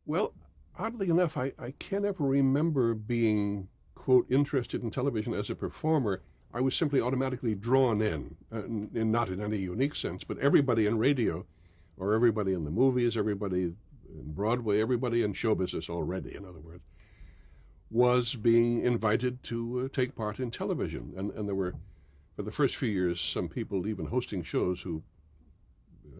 Well, oddly enough, I can't ever remember being, quote, interested in television as a performer. I was simply automatically drawn in, and not in any unique sense, but everybody in radio, or everybody in the movies, everybody in Broadway, everybody in show business already, in other words, was being invited to take part in television. And there were, for the first few years, some people even hosting shows who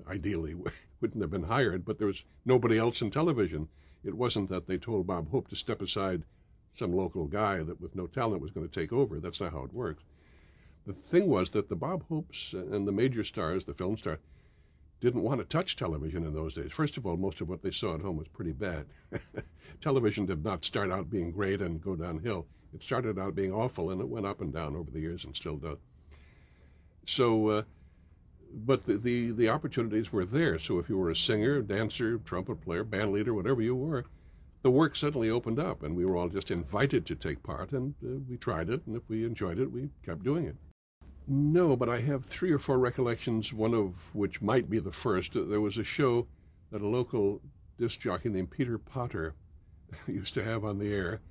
ideally wouldn't have been hired, but there was nobody else in television. It wasn't that they told Bob Hope to step aside some local guy that with no talent was going to take over. That's not how it works. The thing was that the Bob Hopes and the major stars, the film stars, didn't want to touch television in those days. First of all, most of what they saw at home was pretty bad. Television did not start out being great and go downhill. It started out being awful, and it went up and down over the years and still does. So, but the opportunities were there. So if you were a singer, dancer, trumpet player, band leader, whatever you were, the work suddenly opened up, and we were all just invited to take part, and we tried it, and if we enjoyed it, we kept doing it. No, but I have three or four recollections, one of which might be the first. There was a show that a local disc jockey named Peter Potter used to have on the air.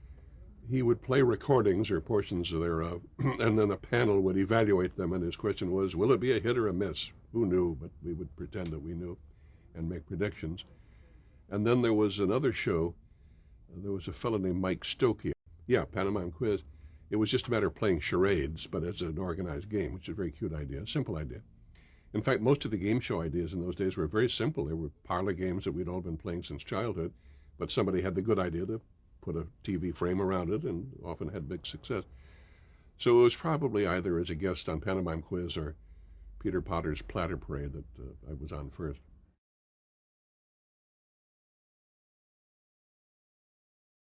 He would play recordings or portions thereof, and then a panel would evaluate them, and his question was, will it be a hit or a miss? Who knew? But we would pretend that we knew and make predictions. And then there was another show. There was a fellow named Mike Stokey. Yeah, Pantomime Quiz. It was just a matter of playing charades, but as an organized game, which is a very cute idea, a simple idea. In fact, most of the game show ideas in those days were very simple. They were parlor games that we'd all been playing since childhood, but somebody had the good idea to put a TV frame around it and often had big success. So it was probably either as a guest on Pantomime Quiz or Peter Potter's Platter Parade that I was on first.